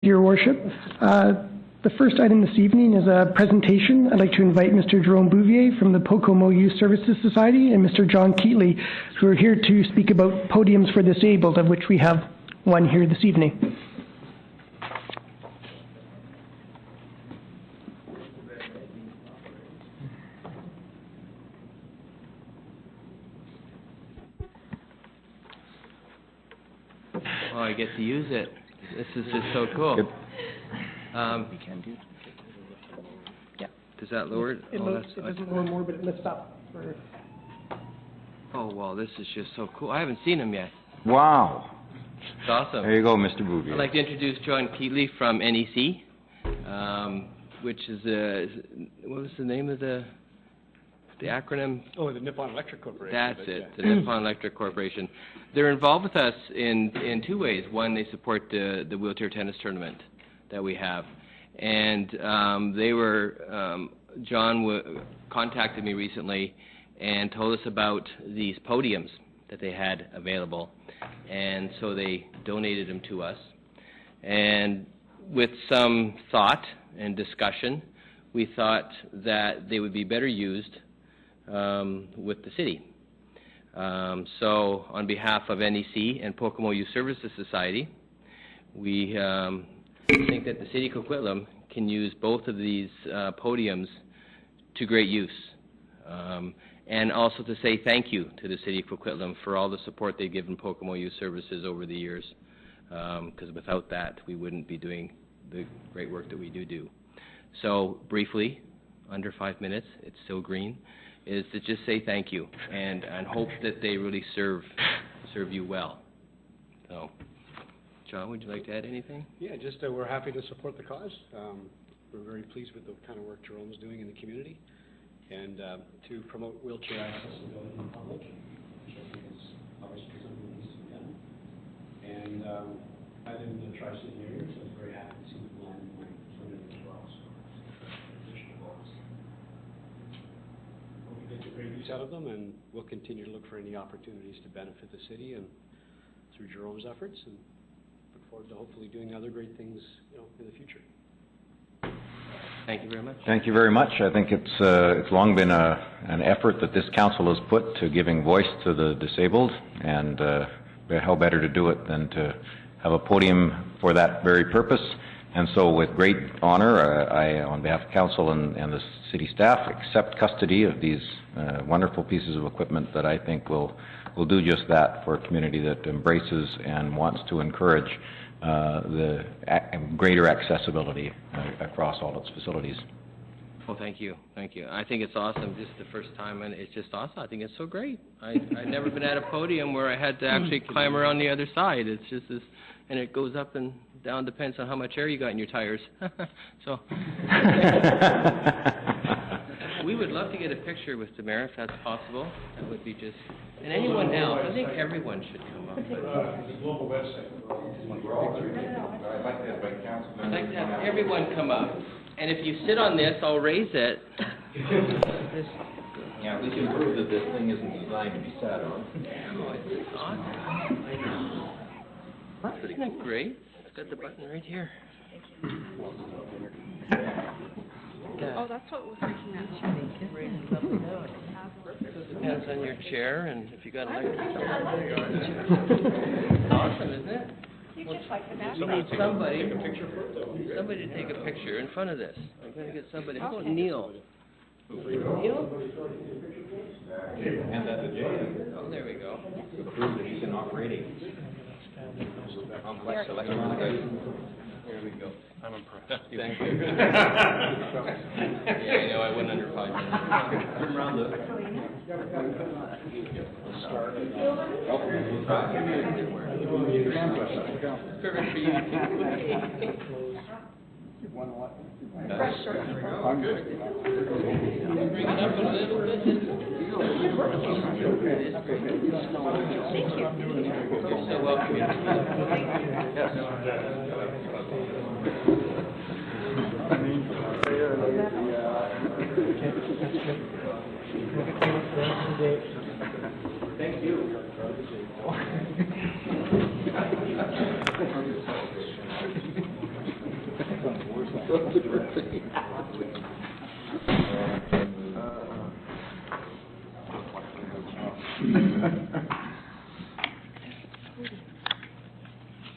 Your Worship. The first item this evening is a presentation. I'd like to invite Mr. Jerome Bouvier from the PoCoMo Youth Services Society and Mr. John Keetley, who are here to speak about podiums for disabled, of which we have one here this evening. Oh, I get to use it. This is just so cool. We can do. Yeah. Does that lower it? It doesn't lower more, but it lifts up. Oh, well, this is just so cool. I haven't seen him yet. Wow. It's awesome. There you go, Mr. Bouvier. I'd like to introduce John Keetley from NEC, which is what was the name of the acronym? Oh, the Nippon Electric Corporation. That's it, the Nippon Electric Corporation. They're involved with us in two ways. One, they support the wheelchair tennis tournament that we have. And John contacted me recently and told us about these podiums that they had available. And so they donated them to us. And with some thought and discussion, we thought that they would be better used with the city. So on behalf of NEC and PoCoMo Youth Services Society, we think that the city of Coquitlam can use both of these podiums to great use. And also to say thank you to the city of Coquitlam for all the support they've given PoCoMo Youth Services over the years, because without that we wouldn't be doing the great work that we do. So briefly, under 5 minutes, it's still green, is to just say thank you and hope that they really serve you well. So, John, would you like to add anything? Yeah, just we're happy to support the cause. We're very pleased with the kind of work Jerome's doing in the community, and to promote wheelchair accessibility in public, which I think is obviously something that needs to be done. And I live in the Tri-City area, so I'm very happy to see the land in my community as well. So, we get great use out of them, and we'll continue to look for any opportunities to benefit the city and through Jerome's efforts, and look forward to hopefully doing other great things, in the future. Thank you very much. Thank you very much. I think it's long been an effort that this council has put to giving voice to the disabled, and how better to do it than to have a podium for that very purpose. And so with great honor, I, on behalf of council and the city staff, accept custody of these wonderful pieces of equipment that I think will do just that for a community that embraces and wants to encourage the greater accessibility across all its facilities. Well, thank you. Thank you. I think it's awesome. Just the first time, and it's just awesome. I think it's so great. I've never been at a podium where I had to actually climb around the other side. It's just this, and it goes up and down, depends on how much air you got in your tires. So we would love to get a picture with the mayor if that's possible. That would be just, and anyone else. I think everyone should come up. The global website. I'd like to have everyone come up. And if you sit on this, I'll raise it. Yeah, at least you prove that this thing isn't designed to be sat on. Oh, it's awesome. Isn't that great? It's got the button right here. Oh, that's what was making that It depends on your chair and if you got electric. Awesome, isn't it? We need somebody to take a picture in front of this. I'm going to get somebody. How about Neil? Neil? And that's a J. Oh, there we go. To prove that he's an operating complex electronic item. There we go. I'm impressed. Thank you. Yeah, I know. I went under 5 minutes. Turn around the... Perfect for you. Bring it up a little bit. Thank you. You're so welcome. Yes. Thank you. I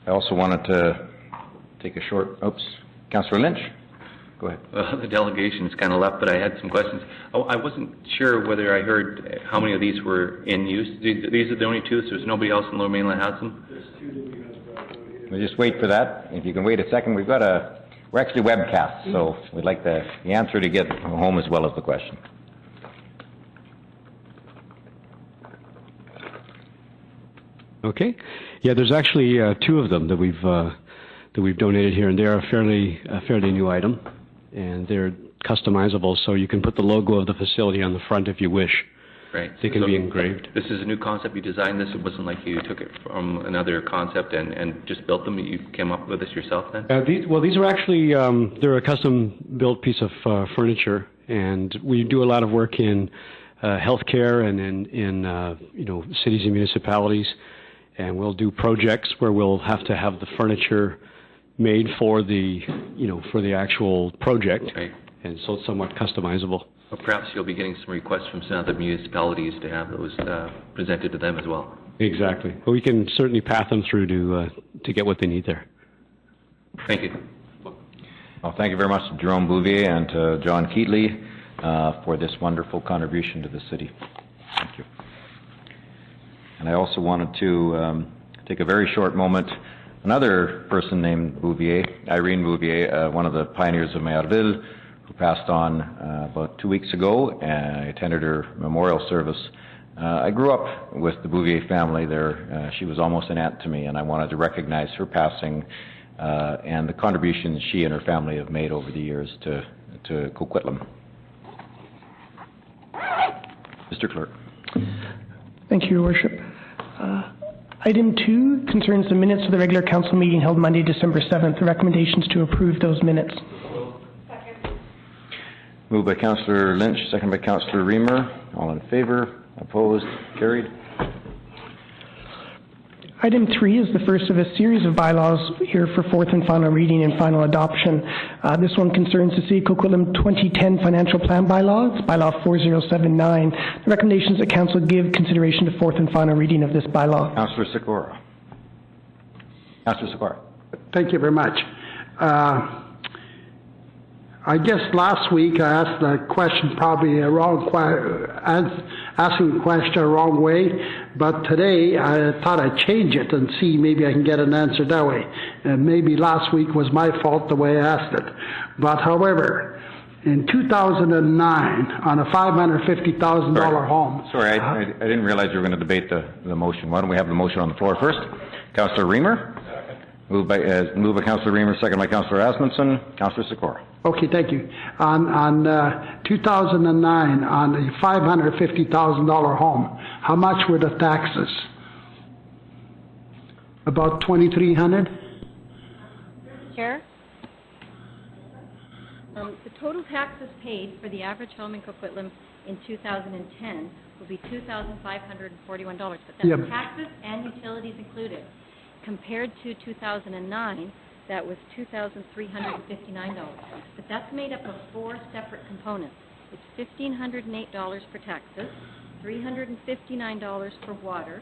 also wanted to take a short, Councillor Lynch, go ahead. The delegation's kind of left, but I had some questions. Oh, I wasn't sure whether I heard how many of these were in use. These are the only two, so there's nobody else in Lower Mainland has them? There's two that we have. We'll just wait for that. If you can wait a second, we're actually webcast, so we'd like the answer to get home as well as the question. Okay. Yeah, there's actually two of them that we've donated here, and they're a fairly new item, and they're customizable, so you can put the logo of the facility on the front if you wish. Right. They can be engraved. This is a new concept. You designed this. It wasn't like you took it from another concept and just built them. You came up with this yourself then? These are actually they're a custom-built piece of furniture, and we do a lot of work in healthcare and in cities and municipalities. And we'll do projects where we'll have to have the furniture made for the, for the actual project. Right. And so it's somewhat customizable. Well, perhaps you'll be getting some requests from some other municipalities to have those presented to them as well. Exactly. But we can certainly path them through to get what they need there. Thank you. Well, thank you very much to Jerome Bouvier and to John Keetley for this wonderful contribution to the city. Thank you. And I also wanted to take a very short moment. Another person named Bouvier, Irene Bouvier, one of the pioneers of Meridian, who passed on about 2 weeks ago. I attended her memorial service. I grew up with the Bouvier family there. She was almost an aunt to me, and I wanted to recognize her passing and the contributions she and her family have made over the years to Coquitlam. Mr. Clerk. Thank you, Your Worship. Item 2 concerns the minutes of the regular council meeting held Monday, December 7th. The recommendations to approve those minutes. Second. Moved by Councillor Lynch, second by Councillor Reamer. All in favor? Opposed? Carried. Item 3 is the first of a series of bylaws here for fourth and final reading and final adoption. This one concerns the City of Coquitlam 2010 Financial Plan Bylaw. It's Bylaw 4079. The recommendations that Council give consideration to fourth and final reading of this bylaw. Councillor Sikora. Councillor Sikora. Thank you very much. I guess last week I asked the question probably asking the question the wrong way, but today I thought I'd change it and see maybe I can get an answer that way. And maybe last week was my fault the way I asked it. But however, in 2009, on a $550,000 home... Sorry, I didn't realize you were going to debate the motion. Why don't we have the motion on the floor first? Councillor Reamer? Moved by Councillor Reamer, second by Councillor Asmundson. Councillor Sikora. Okay, thank you. On 2009, on the $550,000 home, how much were the taxes? About $2,300? Chair? The total taxes paid for the average home in Coquitlam in 2010 will be $2,541, but that's Yep. taxes and utilities included. Compared to 2009, that was $2,359. But that's made up of 4 separate components. It's $1,508 for taxes, $359 for water,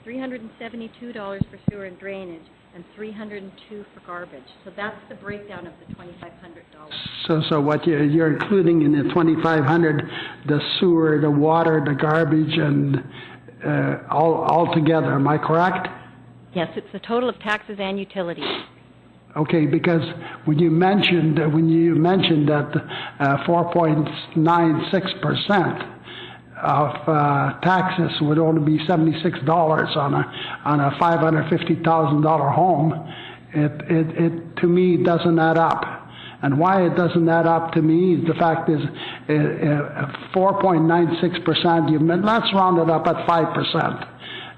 $372 for sewer and drainage, and $302 for garbage. So that's the breakdown of the $2,500. So what you're including in the $2,500, the sewer, the water, the garbage, and all together, am I correct? Yes, it's the total of taxes and utilities. Okay, because when you mentioned that 4.96% of taxes would only be $76 on a $550,000 home, it to me doesn't add up. And why it doesn't add up to me is the fact is 4.96%. Let's round it up at 5%.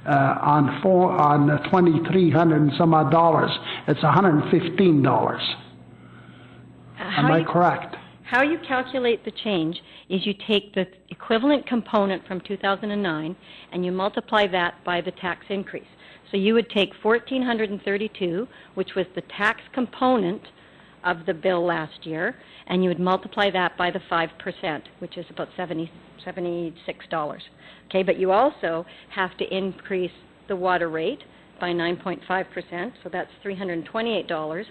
On $2,300 and some odd dollars, it's $115. Am I correct? How you calculate the change is you take the equivalent component from 2009 and you multiply that by the tax increase. So you would take $1,432, which was the tax component of the bill last year, and you would multiply that by the 5%, which is about $76. Okay, but you also have to increase the water rate by 9.5%, so that's $328.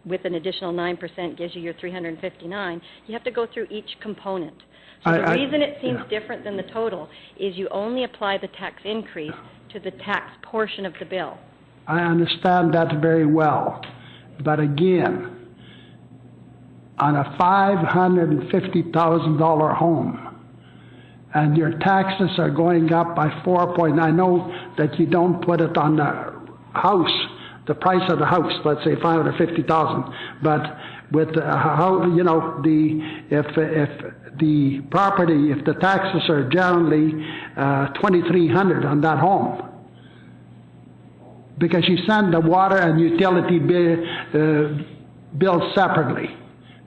With an additional 9% gives you your $359. You have to go through each component. So the reason it seems different than the total is you only apply the tax increase to the tax portion of the bill. I understand that very well, but again, on a $550,000 home, and your taxes are going up by 4 point. I know that you don't put it on the house, the price of the house. Let's say $550,000, but with how if the property, if the taxes are generally $2,300 on that home, because you send the water and utility bills separately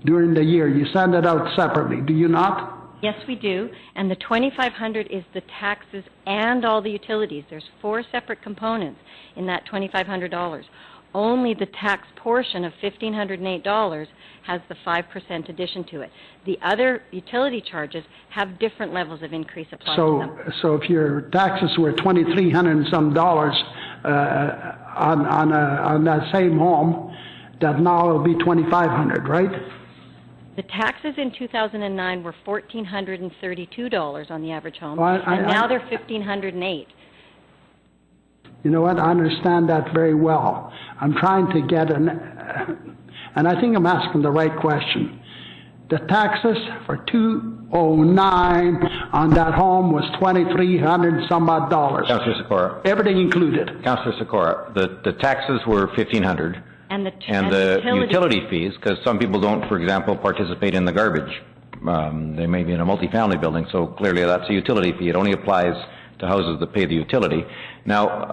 during the year. You send it out separately, do you not? Yes, we do, and the $2,500 is the taxes and all the utilities. There's 4 separate components in that $2,500. Only the tax portion of $1,508 has the 5% addition to it. The other utility charges have different levels of increase applied to them. So if your taxes were $2,300 and some dollars on that same home, that now will be $2,500, right? The taxes in 2009 were $1,432 on the average home, and now they're $1,508. You know what? I understand that very well. I'm trying to get and I think I'm asking the right question. The taxes for 2009 on that home was $2,300 some odd dollars. Councillor Sikora. Everything included. Councillor Sikora, the taxes were $1,500. And the utility fees, because some people don't, for example, participate in the garbage. They may be in a multifamily building, so clearly that's a utility fee. It only applies to houses that pay the utility. Now,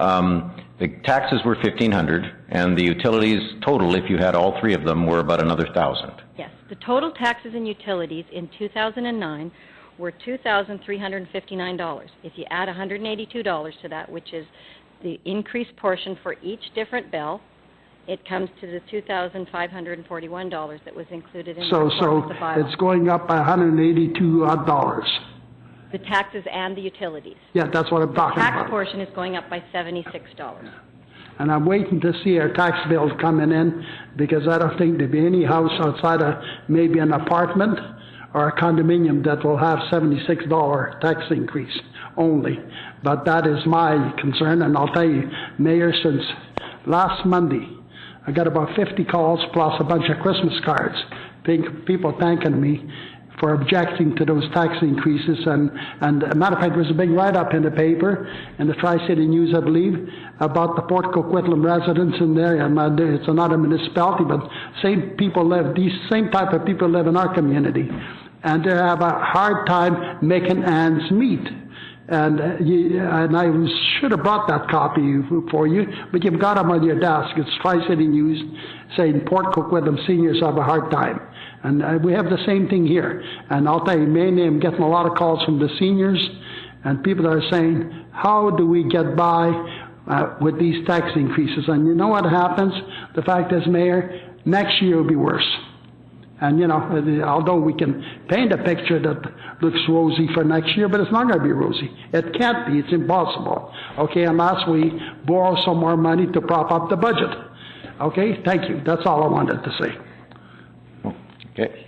the taxes were $1,500, and the utilities total, if you had all 3 of them, were about another $1,000. Yes, the total taxes and utilities in 2009 were $2,359. If you add $182 to that, which is the increased portion for each different bill, it comes to the $2,541 that was included in the bylaw. It's going up by $182 odd dollars. The taxes and the utilities. Yeah, that's what I'm talking about. The tax portion is going up by $76. And I'm waiting to see our tax bills coming in, because I don't think there'll be any house outside of maybe an apartment or a condominium that will have $76 tax increase only. But that is my concern, and I'll tell you, Mayor, since last Monday, I got about 50 calls plus a bunch of Christmas cards, people thanking me for objecting to those tax increases. And as a matter of fact, there was a big write-up in the paper, in the Tri-City News, I believe, about the Port Coquitlam residents in there. And it's another municipality, but these same type of people live in our community, and they have a hard time making ends meet. And I should have brought that copy for you, but you've got them on your desk. It's Tri-City News saying Port Coquitlam seniors have a hard time. And we have the same thing here. And I'll tell you, mainly I'm getting a lot of calls from the seniors and people that are saying, how do we get by with these tax increases? And you know what happens? The fact is, Mayor, next year will be worse. And, although we can paint a picture that looks rosy for next year, but it's not going to be rosy. It can't be. It's impossible. Okay, unless we borrow some more money to prop up the budget. Okay, thank you. That's all I wanted to say. Okay.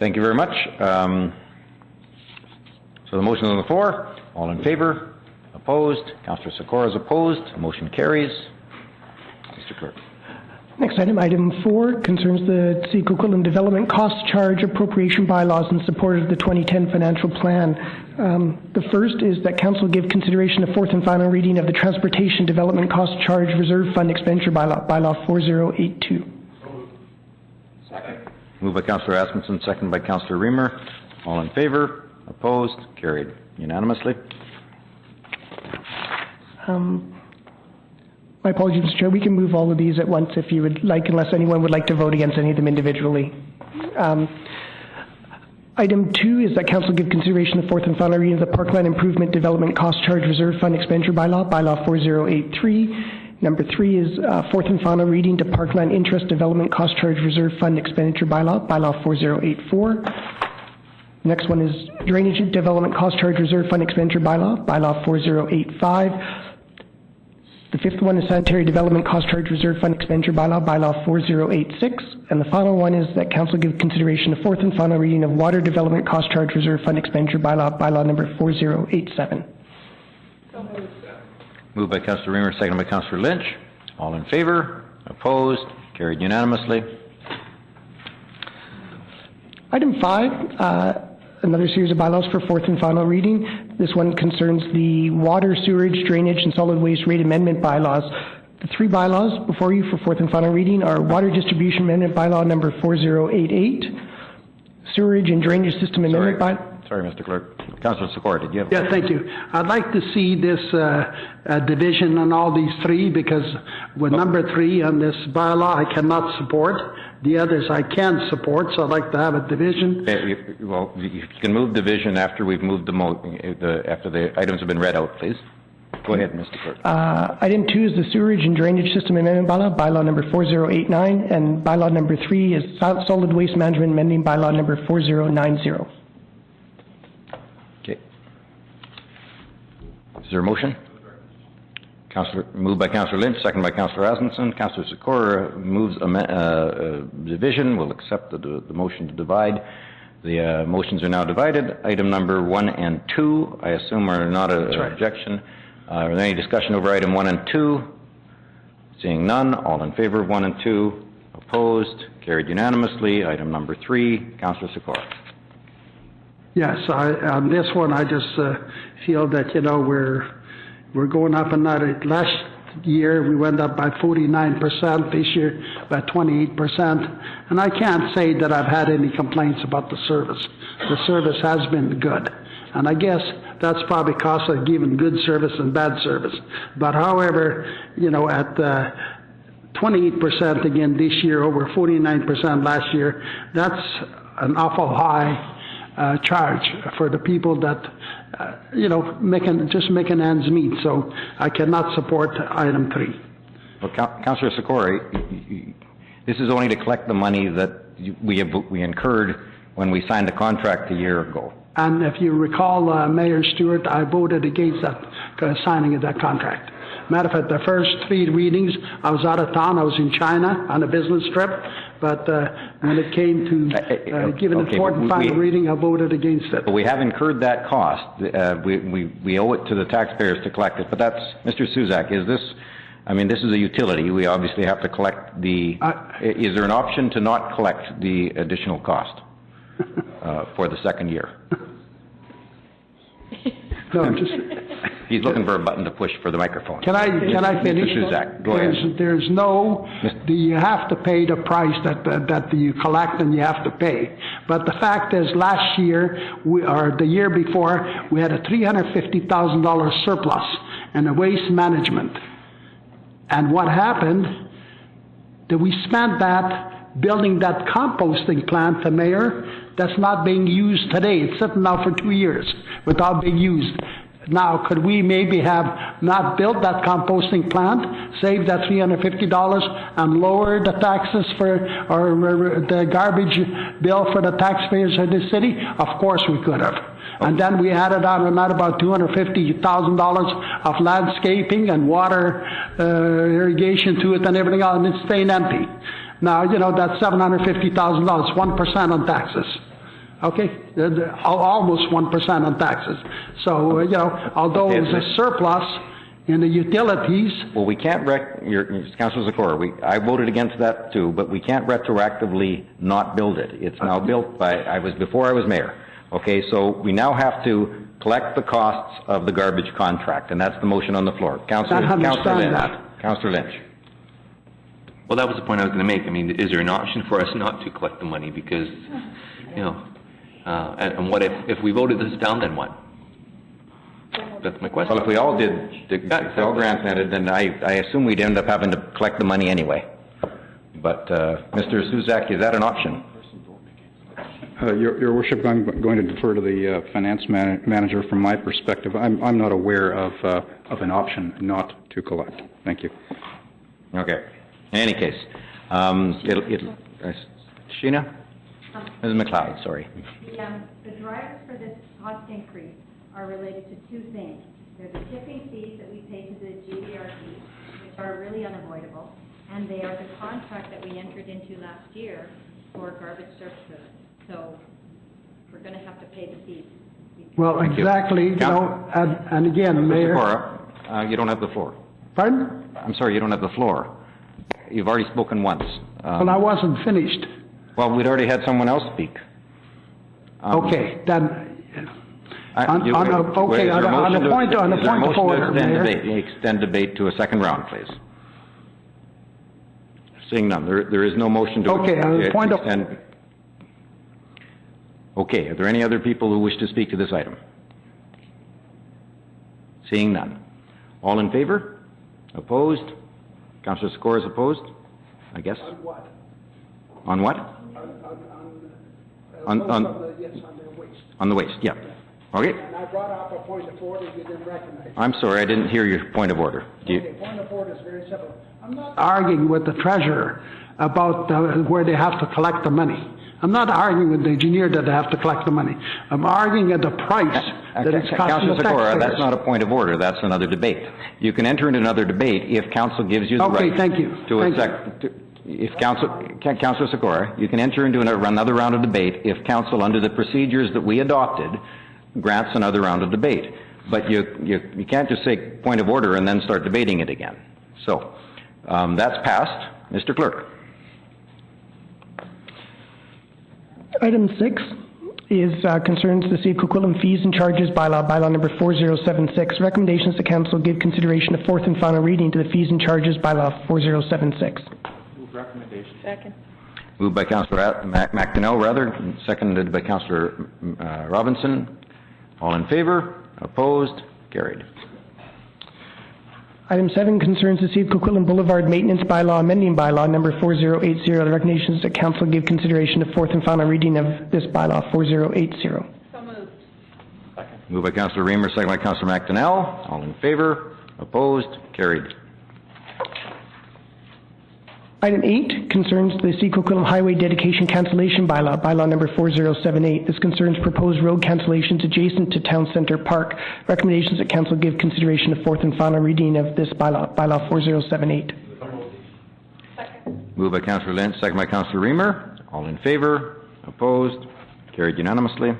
Thank you very much. So the motion is on the floor. All in favor? Opposed? Councillor Sikora is opposed. Motion carries. Mr. Clerk. Next item, item 4, concerns the City of Coquitlam Development Cost Charge Appropriation Bylaws in support of the 2010 financial plan. The first is that Council give consideration to fourth and final reading of the Transportation Development Cost Charge Reserve Fund Expenditure Bylaw, Bylaw 4082. Second. Moved by Councillor Asmussen, second by Councillor Reamer. All in favor? Opposed? Carried unanimously. My apologies, Mr. Chair. We can move all of these at once if you would like, unless anyone would like to vote against any of them individually. Item 2 is that Council give consideration to fourth and final reading of the Parkland Improvement Development Cost Charge Reserve Fund Expenditure Bylaw, Bylaw 4083. Number 3 is fourth and final reading to Parkland Interest Development Cost Charge Reserve Fund Expenditure Bylaw, Bylaw 4084. Next one is Drainage Development Cost Charge Reserve Fund Expenditure Bylaw, Bylaw 4085. The fifth one is Sanitary Development Cost Charge Reserve Fund Expenditure Bylaw, Bylaw 4086. And the final one is that Council give consideration to fourth and final reading of Water Development Cost Charge Reserve Fund Expenditure Bylaw, Bylaw number 4087. Moved by Councillor Reamer, seconded by Councillor Lynch. All in favor? Opposed? Carried unanimously. Item 5, another series of bylaws for fourth and final reading. This one concerns the water, sewerage, drainage, and solid waste rate amendment bylaws. The 3 bylaws before you for fourth and final reading are Water Distribution Amendment Bylaw number 4088, Sewerage and Drainage System Amendment Bylaw. Sorry, Mr. Clerk. Councillor Secor, did you have? Yeah, thank you. I'd like to see this division on all these 3, because with number 3 on this bylaw I cannot support. The others I can support, so I'd like to have a division. Well, you can move division after we've moved after the items have been read out, please. Go ahead, Mr. Clerk. Item 2 is the Sewerage and Drainage System Amendment Bylaw, Bylaw number 4089, and Bylaw number 3 is Solid Waste Management Amending Bylaw number 4090. Okay. Is there a motion? Moved by Councillor Lynch, second by Councillor Asmussen. Councillor Secor moves division. We'll accept the motion to divide. The motions are now divided. Item number 1 and 2, I assume, are not an objection. Are there any discussion over item 1 and 2? Seeing none, all in favor of 1 and 2. Opposed? Carried unanimously. Item number 3, Councillor Secor. Yes, on this one I just feel that, you know, we're going up another. Last year we went up by 49%, this year by 28%, and I can't say that I've had any complaints about the service. The service has been good, and I guess that's probably because I've given good service and bad service. But however, you know, at 28% again this year, over 49% last year, that's an awful high charge for the people that you know, just making ends meet. So I cannot support item 3. Well, Councillor Secor, this is only to collect the money that we incurred when we signed the contract a year ago. And if you recall, Mayor Stewart, I voted against that signing of that contract. Matter of fact, the first 3 readings, I was out of town. I was in China on a business trip. But when it came to giving a fourth and final reading, I voted against it. But we have incurred that cost. We owe it to the taxpayers to collect it. But that's, Mr. Suzak, is this, I mean, this is a utility. We obviously have to collect the, is there an option to not collect the additional cost for the second year? No, just... He's looking for a button to push for the microphone. Can I finish? Mr. Suzak, go ahead. There's no, you have to pay the price that you collect, and you have to pay. But the fact is, last year, or the year before, we had a $350,000 surplus in the waste management. And what happened, that we spent that building that composting plant, the mayor, that's not being used today. It's sitting now for 2 years without being used. Now, could we maybe have not built that composting plant, saved that $350, and lower the taxes for, or the garbage bill for the taxpayers of the city? Of course we could have. And then we added on about $250,000 of landscaping and water irrigation to it and everything else, and it's staying empty. Now, you know, that's $750,000, 1% on taxes. Okay, almost 1% on taxes. So, you know, although it was a surplus in the utilities. Well, we can't, Councillor Secor, I voted against that too, but we can't retroactively not build it. It's now built by, before I was mayor. Okay, so we now have to collect the costs of the garbage contract, and that's the motion on the floor. Councillor Lynch. Well, that was the point I was going to make. I mean, is there an option for us not to collect the money? Because, you know, and what if we voted this down, then what? That's my question. Well, if we all did, if they all granted, then I assume we'd end up having to collect the money anyway. But, Mr. Suzak, is that an option? Your Worship, I'm going to defer to the finance manager. From my perspective, I'm not aware of an option not to collect. Thank you. Okay. In any case, Sheena? Ms. McLeod, sorry. The drivers for this cost increase are related to two things. They're the tipping fees that we pay to the GDRT, which are really unavoidable, and they are the contract that we entered into last year for garbage services. So we're going to have to pay the fees. Well, exactly, you know, and again, Mayor. Sephora, you don't have the floor. Pardon? I'm sorry, you don't have the floor. You've already spoken once. Well, I wasn't finished. Well, we'd already had someone else speak. Okay, then, on is there a point of order, Mayor. Extend debate to a second round, please. Seeing none, there is no motion to Okay, on the point of extend. Okay, are there any other people who wish to speak to this item? Seeing none. All in favor? Opposed? Councillor Sikora is opposed, I guess? On what? On what? On the waste. On the waste, yeah. Okay. And I brought up a point of order you didn't recognize. I'm sorry, I didn't hear your point of order. Okay, point of order is very simple. I'm not arguing with the treasurer about where they have to collect the money. I'm not arguing with the engineer that they have to collect the money. I'm arguing at the price that it's costing the Councillor Sikora, that's taxpayers. not a point of order. That's another debate. You can enter into another debate if council gives you the right. Okay, thank you. To Thank a if Councillor Sikora, you can enter into another round of debate if council, under the procedures that we adopted, grants another round of debate. But you can't just say point of order and then start debating it again. So that's passed. Mr. Clerk. Item 6 is concerns the City of Coquitlam fees and charges bylaw, bylaw number 4076. Recommendations to council give consideration of fourth and final reading to the fees and charges bylaw 4076. Move recommendation. Second. Moved by Councillor McDonnell, seconded by Councillor Robinson. All in favor? Opposed? Carried. Item 7 concerns the City of Coquitlam Boulevard Maintenance Bylaw, amending bylaw number 4080. The recommendations that council give consideration to fourth and final reading of this bylaw 4080. So moved. Second. Moved by Councillor Reamer, second by Councillor McDonnell. All in favor? Opposed? Carried. Item 8 concerns the City of Coquitlam Highway Dedication Cancellation Bylaw, bylaw number 4078. This concerns proposed road cancellations adjacent to Town Centre Park. Recommendations that council give consideration to fourth and final reading of this bylaw, bylaw 4078. Second. Moved by Councillor Lynch, second by Councillor Reamer. All in favor? Opposed? Carried unanimously.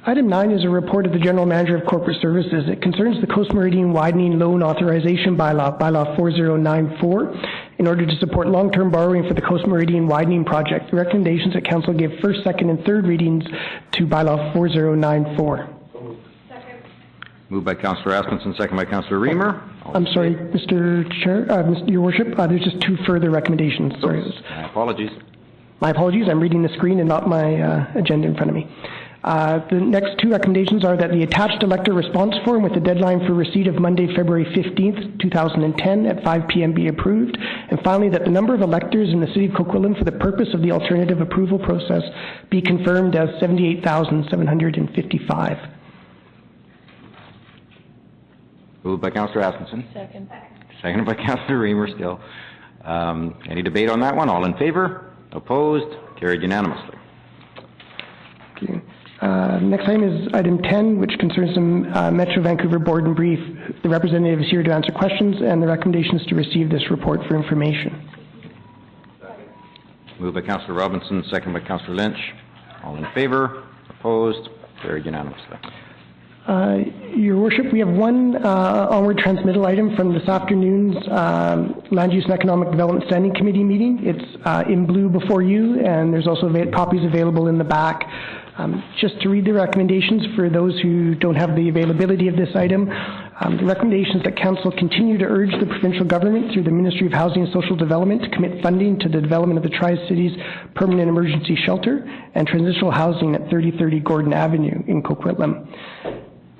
Item 9 is a report of the General Manager of Corporate Services. It concerns the Coast Meridian Widening Loan Authorization Bylaw, bylaw 4094, in order to support long-term borrowing for the Coast Meridian Widening Project. The recommendations that council give first, second, and third readings to bylaw 4094. Second. Moved by Councillor Aspenson, second by Councillor Reamer. I'm sorry, Mr. Chair, Your Worship, there's just two further recommendations. Sorry. My apologies. My apologies, I'm reading the screen and not my agenda in front of me. The next two recommendations are that the attached elector response form with the deadline for receipt of Monday, February 15th, 2010 at 5 p.m. be approved. And finally, that the number of electors in the City of Coquitlam for the purpose of the alternative approval process be confirmed as 78,755. Moved by Councillor Aspenson. Second. Seconded by Councillor Reamer still. Any debate on that one? All in favor? Opposed? Carried unanimously. Okay. Next item is item 10, which concerns the Metro Vancouver Board and Brief. The representative is here to answer questions, and the recommendation is to receive this report for information. Moved by Councillor Robinson, second by Councillor Lynch. All in favor? Opposed? Carried unanimously. Your Worship, we have one onward transmittal item from this afternoon's Land Use and Economic Development Standing Committee meeting. It's in blue before you, and there's also copies available in the back. Just to read the recommendations for those who don't have the availability of this item, the recommendations that Council continue to urge the provincial government through the Ministry of Housing and Social Development to commit funding to the development of the Tri-Cities Permanent Emergency Shelter and Transitional Housing at 3030 Gordon Avenue in Coquitlam.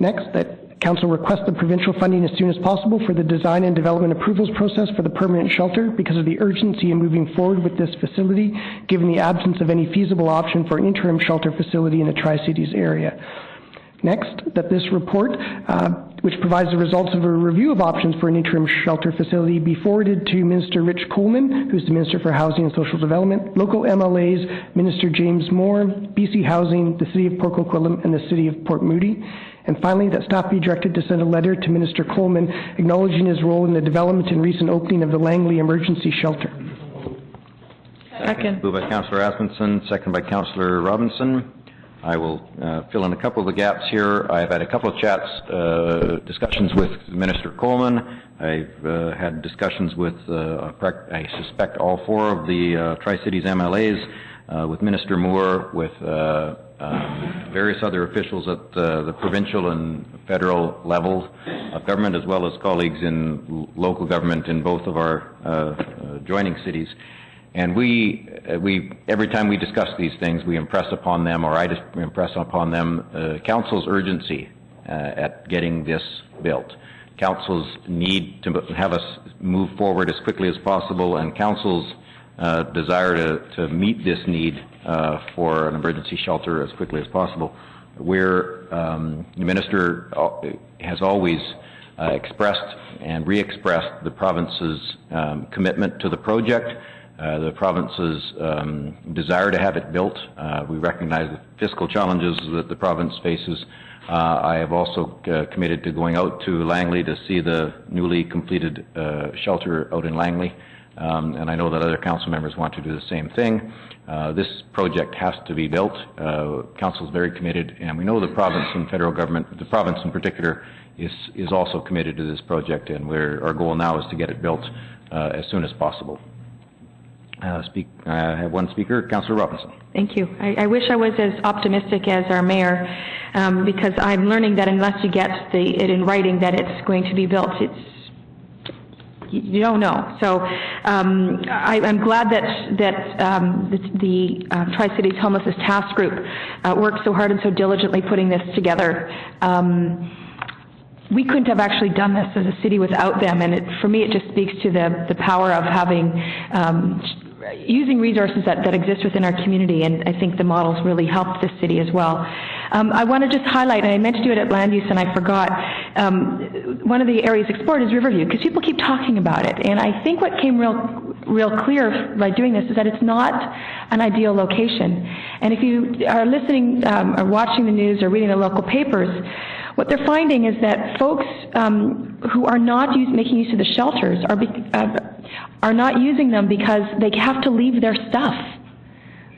Next, that Council requests the provincial funding as soon as possible for the design and development approvals process for the permanent shelter because of the urgency in moving forward with this facility, given the absence of any feasible option for an interim shelter facility in the Tri-Cities area. Next, that this report, which provides the results of a review of options for an interim shelter facility, be forwarded to Minister Rich Coleman, who's the Minister for Housing and Social Development, local MLAs, Minister James Moore, BC Housing, the City of Coquitlam, and the City of Port Moody. And finally, that staff be directed to send a letter to Minister Coleman acknowledging his role in the development and recent opening of the Langley Emergency Shelter. Second. Moved by Councillor Asmundson, second by Councillor Robinson. I will fill in a couple of the gaps here. I've had a couple of discussions with Minister Coleman. I've had discussions with, I suspect, all four of the Tri-Cities MLAs, with Minister Moore, with various other officials at the provincial and federal level of government, as well as colleagues in local government in both of our joining cities. And we every time we discuss these things, we impress upon them, or I just impress upon them, Council's urgency at getting this built. Council's need to have us move forward as quickly as possible, and Council's desire to meet this need for an emergency shelter as quickly as possible. The Minister has always expressed and re-expressed the province's commitment to the project, the province's desire to have it built. We recognize the fiscal challenges that the province faces. I have also committed to going out to Langley to see the newly completed shelter out in Langley. And I know that other council members want to do the same thing. This project has to be built. Council is very committed, and we know the province and federal government, the province in particular, is also committed to this project, and our goal now is to get it built as soon as possible. I have one speaker, Councillor Robinson. Thank you. I wish I was as optimistic as our mayor, because I'm learning that unless you get it in writing that it's going to be built, you don't know. So I'm glad that the Tri-Cities Homelessness Task Group worked so hard and so diligently putting this together. We couldn't have actually done this as a city without them, and for me it just speaks to the power of having using resources that exist within our community, and I think the models really helped this city as well. I want to just highlight, and I meant to do it at land use and I forgot, one of the areas explored is Riverview, because people keep talking about it, and I think what came real clear by doing this is that it's not an ideal location. And if you are listening or watching the news or reading the local papers, what they're finding is that folks who are not making use of the shelters are not using them because they have to leave their stuff.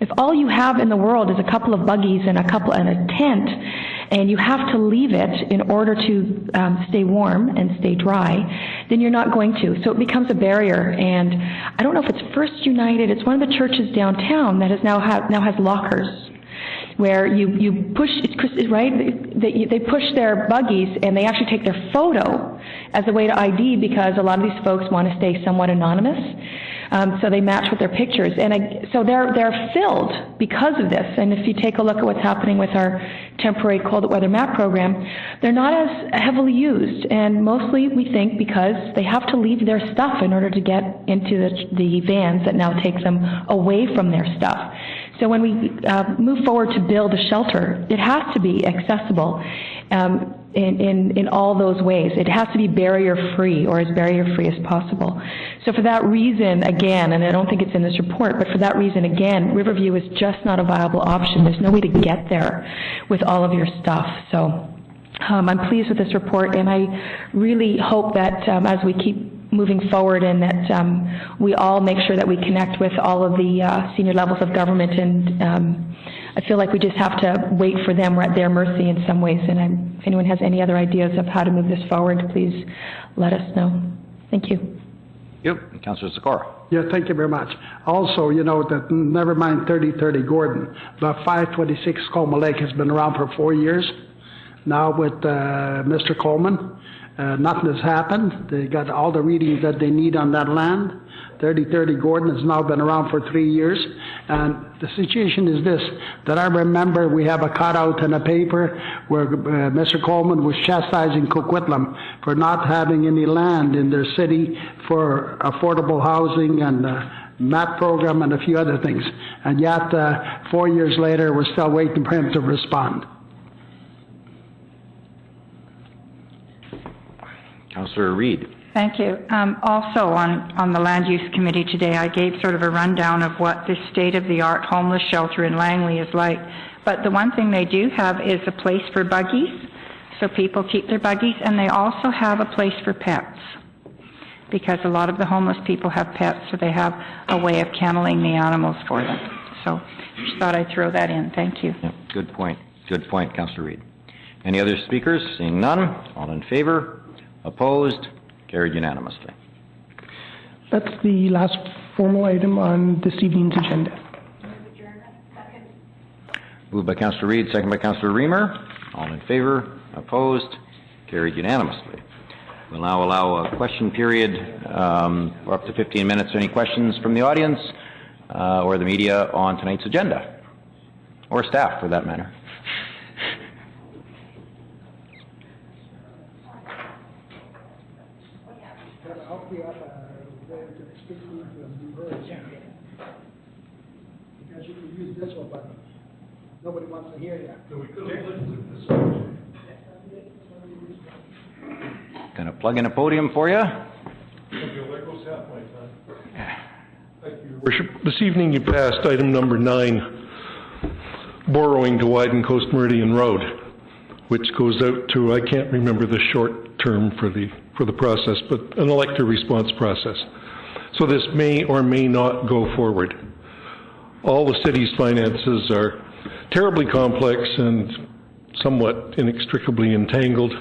If all you have in the world is a couple of buggies and a tent, and you have to leave it in order to stay warm and stay dry, then you're not going to. So it becomes a barrier. And I don't know if it's First United, it's one of the churches downtown that now has lockers, where you push, right? They push their buggies and they actually take their photo as a way to ID, because a lot of these folks want to stay somewhat anonymous. So they match with their pictures, and so they're filled because of this. And if you take a look at what's happening with our temporary cold weather map program, they're not as heavily used, and mostly we think because they have to leave their stuff in order to get into the vans that now take them away from their stuff. So when we move forward to build a shelter, it has to be accessible in all those ways. It has to be barrier-free, or as barrier-free as possible. So for that reason, again, and I don't think it's in this report, but for that reason, again, Riverview is just not a viable option. There's no way to get there with all of your stuff. So I'm pleased with this report, and I really hope that as we keep moving forward, and that we all make sure that we connect with all of the senior levels of government, and I feel like we just have to wait for them. We're at their mercy in some ways, and if anyone has any other ideas of how to move this forward, please let us know. Thank you. Yep. Councillor Sikora. Yeah, thank you very much. Also, you know, that never mind 3030 Gordon, the 526 Coleman Lake has been around for 4 years now with Mr. Coleman. Nothing has happened. They got all the readings that they need on that land. 3030 Gordon has now been around for 3 years. And the situation is this, that I remember we have a cutout in a paper where Mr. Coleman was chastising Coquitlam for not having any land in their city for affordable housing and MAP program and a few other things. And yet, 4 years later, we're still waiting for him to respond. Councillor Reid. Thank you. Also on the Land Use Committee today, I gave sort of a rundown of what the state-of-the-art homeless shelter in Langley is like. But the one thing they do have is a place for buggies, so people keep their buggies, and they also have a place for pets, because a lot of the homeless people have pets, so they have a way of kenneling the animals for them. So just thought I'd throw that in. Thank you. Yep, good point. Good point, Councillor Reid. Any other speakers? Seeing none, all in favour? Opposed? Carried unanimously. That's the last formal item on this evening's agenda. Moved by Councillor Reid, second by Councillor Reamer. All in favour? Opposed? Carried unanimously. We'll now allow a question period for up to 15 minutes. Any questions from the audience or the media on tonight's agenda? Or staff, for that matter. Because you can use this one, but nobody wants to hear you. Gonna plug in a podium for you. Worship, this evening you passed item number 9, borrowing to widen Coast Meridian Road, which goes out to, I can't remember the short term for the process, but an elector response process. So this may or may not go forward. All the city's finances are terribly complex and somewhat inextricably entangled.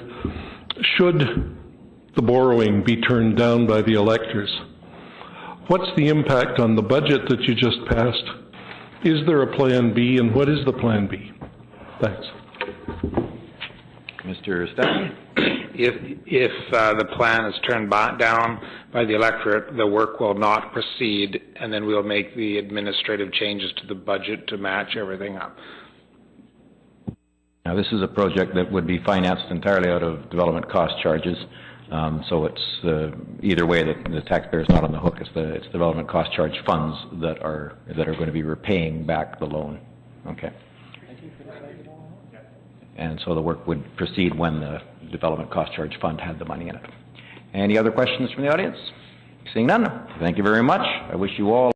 Should the borrowing be turned down by the electors, what's the impact on the budget that you just passed? Is there a plan B, and what is the plan B? Thanks. Mr. Stephanie? If the plan is turned down by the electorate, the work will not proceed, and then we'll make the administrative changes to the budget to match everything up. Now, this is a project that would be financed entirely out of development cost charges. So it's either way that the taxpayer is not on the hook. It's development cost charge funds that are going to be repaying back the loan. Okay. And so the work would proceed when the development cost charge fund had the money in it. Any other questions from the audience? Seeing none, thank you very much. I wish you all